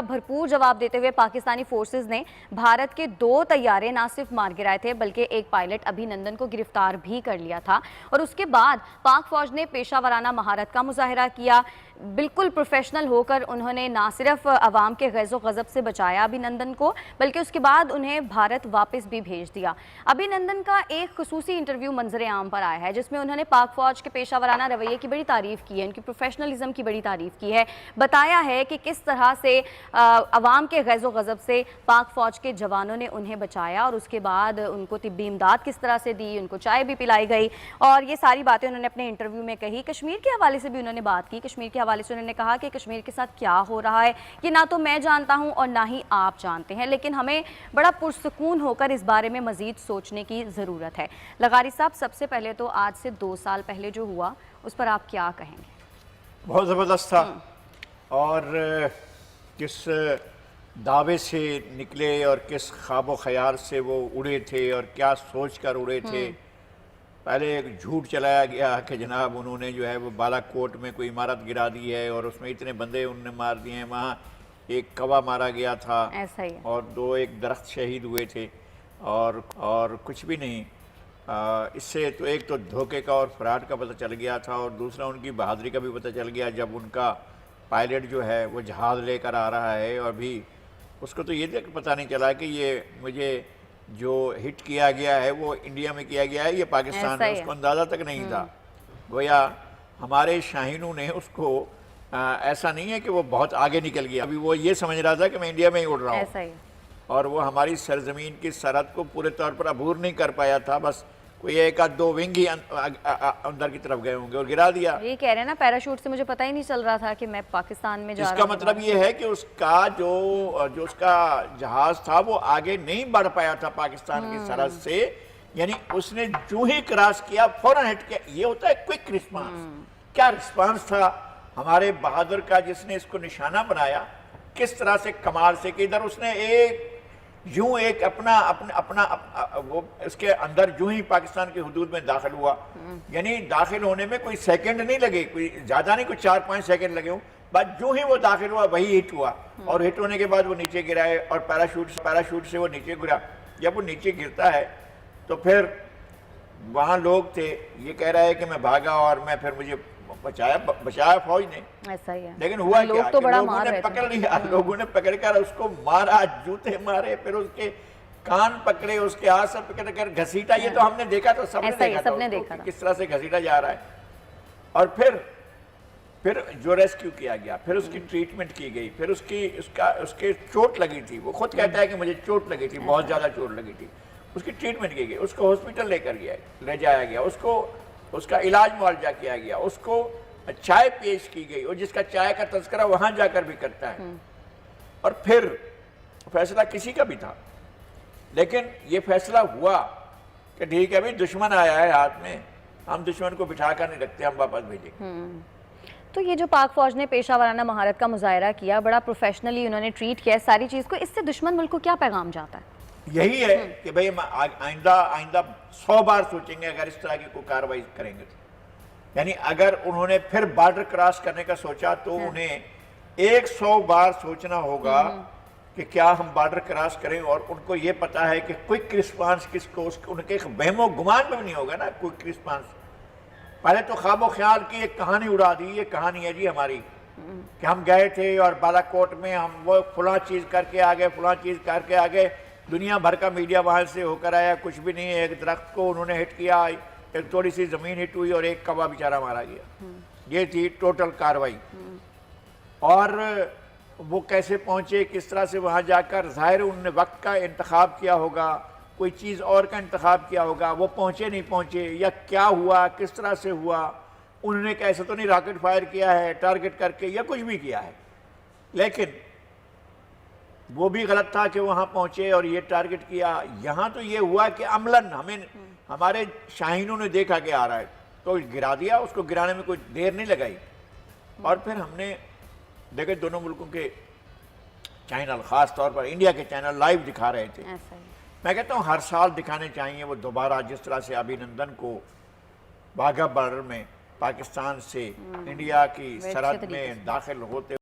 भरपूर जवाब देते हुए पाकिस्तानी फोर्सेज ने भारत के 2 तैयारे ना सिर्फ मार गिराए थे बल्कि एक पायलट अभिनंदन को गिरफ्तार भी कर लिया था। और उसके बाद पाक फौज ने पेशावराना महारत का मुजाहिरा किया। बिल्कुल प्रोफेशनल होकर उन्होंने ना सिर्फ अवाम के गैज़ो गज़ब से बचाया अभिनंदन को, बल्कि उसके बाद उन्हें भारत वापस भी भेज दिया। अभिनंदन का एक खुसूसी इंटरव्यू मंजर आम पर आया है जिसमें उन्होंने पाक फौज के पेशावराना रवैये की बड़ी तारीफ की है, उनकी प्रोफेशनलिज्म की बड़ी तारीफ की है। बताया है कि किस तरह से अवाम के गैज़ो गज़ब से पाक फौज के जवानों ने उन्हें बचाया और उसके बाद उनको तिब्बी इमदाद किस तरह से दी, उनको चाय भी पिलाई गई और ये सारी बातें उन्होंने अपने इंटरव्यू में कही। कश्मीर के हवाले से भी उन्होंने बात की। कश्मीर के हवाले से उन्होंने कहा कि कश्मीर के साथ क्या हो रहा है ये ना तो मैं जानता हूं और ना ही आप जानते हैं, लेकिन हमें बड़ा पुरसुकून होकर इस बारे में मजीद सोचने की ज़रूरत है। लगारी साहब, सबसे पहले तो आज से 2 साल पहले जो हुआ उस पर आप क्या कहेंगे? बहुत ज़बरदस्त था और किस दावे से निकले और किस ख्वाब ख्याल से वो उड़े थे और क्या सोच कर उड़े थे। पहले एक झूठ चलाया गया कि जनाब उन्होंने जो है वो बालाकोट में कोई इमारत गिरा दी है और उसमें इतने बंदे उन्होंने मार दिए हैं, वहाँ एक कौवा मारा गया था ऐसा ही और 2 एक दरख्त शहीद हुए थे और कुछ भी नहीं। इससे तो एक तो धोखे का और फ्रॉड का पता चल गया था और दूसरा उनकी बहादुरी का भी पता चल गया जब उनका पायलट जो है वो जहाज़ लेकर आ रहा है और भी उसको तो ये तक पता नहीं चला कि ये मुझे जो हिट किया गया है वो इंडिया में किया गया है, ये पाकिस्तान में, उसको अंदाज़ा तक नहीं था। गोया हमारे शाहीनों ने उसको ऐसा नहीं है कि वो बहुत आगे निकल गया, अभी वो ये समझ रहा था कि मैं इंडिया में ही उड़ रहा हूँ और वो हमारी सरजमीन की सरहद को पूरे तौर पर अबूर नहीं कर पाया था। बस कोई 1 आध 2 विंग ही अंदर की तरफ गए होंगे और गिरा दिया। ये कह रहे हैं ना, पैराशूट से मुझे पता ही नहीं चल रहा था कि मैं पाकिस्तान में जा रहा हूं। इसका मतलब ये है कि उसका जो उसका जहाज था वो आगे नहीं बढ़ पाया था पाकिस्तान की सरहद से, यानी उसने जो ही क्रॉस किया फौरन हट के, ये होता है क्विक रिस्पांस। क्या रिस्पांस था हमारे बहादुर का जिसने इसको निशाना बनाया, किस तरह से कमाल से कि इधर उसने यूं एक अपना वो इसके अंदर यूं ही पाकिस्तान की हुदूद में दाखिल हुआ, यानी दाखिल होने में कोई सेकंड नहीं लगे, कोई ज्यादा नहीं, कोई 4-5 सेकंड लगे हों, बस यूं ही वो दाखिल हुआ वही हिट हुआ और हिट होने के बाद वो नीचे गिराए और पैराशूट से वो नीचे गिरा। जब वो नीचे गिरता है तो फिर वहां लोग थे, ये कह रहा है कि मैं भागा और मैं फिर मुझे बचाया फौज ने, ऐसा ही है। लेकिन हुआ लोग क्या तो बड़ा लोगों ने पकड़ लिया, लोगों ने पकड़ कर उसको मारा, जूते मारे, फिर उसके कान पकड़े, उसके हाथ से पकड़ कर घसीटा। ये तो हमने देखा, तो सबने देखा था किस तरह से घसीटा जा रहा है। और फिर जो रेस्क्यू किया गया, फिर उसकी ट्रीटमेंट की गई, फिर उसके चोट लगी थी, वो खुद कहता है कि मुझे चोट लगी थी, बहुत ज्यादा चोट लगी थी। उसकी ट्रीटमेंट की गई, उसको हॉस्पिटल ले जाया गया, उसका इलाज मुआवजा किया गया, उसको चाय पेश की गई और जिसका चाय का तस्करा वहां जाकर भी करता है। और फिर फैसला किसी का भी था, लेकिन ये फैसला हुआ कि ठीक है भाई, दुश्मन आया है हाथ में, हम दुश्मन को बिठा कर नहीं रखते, हम वापस भेजेंगे। तो ये जो पाक फौज ने पेशावराना महारत का मुजाहिरा किया, बड़ा प्रोफेशनली उन्होंने ट्रीट किया सारी चीज को, इससे दुश्मन मुल्क को क्या पैगाम जाता है? यही है कि भाई आइंदा 100 बार सोचेंगे अगर इस तरह की कोई कार्रवाई करेंगे तो। यानी अगर उन्होंने फिर बॉर्डर क्रॉस करने का सोचा तो उन्हें 100 बार सोचना होगा कि क्या हम बॉर्डर क्रॉस करें। और उनको ये पता है कि क्विक रिस्पांस किसको, उनके वहमो गुमान में भी नहीं होगा ना क्विक रिस्पांस। पहले तो ख्वाब ख्याल की एक कहानी उड़ा दी, ये कहानी है जी हमारी कि हम गए थे और बालाकोट में हम वो फलां चीज करके आ गए, फलां चीज करके आ गए, दुनिया भर का मीडिया वहां से होकर आया, कुछ भी नहीं है। एक दरख्त को उन्होंने हिट किया, एक थोड़ी सी जमीन हिट हुई और एक कौवा बेचारा मारा गया। ये थी टोटल कार्रवाई। और वो कैसे पहुंचे, किस तरह से वहां जाकर, जाहिर उन्होंने वक्त का इंतखाब किया होगा, कोई चीज और का इंतखाब किया होगा, वो पहुंचे नहीं पहुंचे या क्या हुआ, किस तरह से हुआ। उन्होंने कैसे तो नहीं रॉकेट फायर किया है टारगेट करके या कुछ भी किया है, लेकिन वो भी गलत था कि वहां पहुंचे और ये टारगेट किया। यहां तो ये हुआ कि अमलन हमारे शाहीनों ने देखा कि आ रहा है तो गिरा दिया, उसको गिराने में कोई देर नहीं लगाई। और फिर हमने देखे दोनों मुल्कों के चैनल, खास तौर पर इंडिया के चैनल लाइव दिखा रहे थे। मैं कहता हूँ हर साल दिखाने चाहिए वो दोबारा, जिस तरह से अभिनंदन को वाघा बॉर्डर में पाकिस्तान से इंडिया की सरहद में दाखिल होते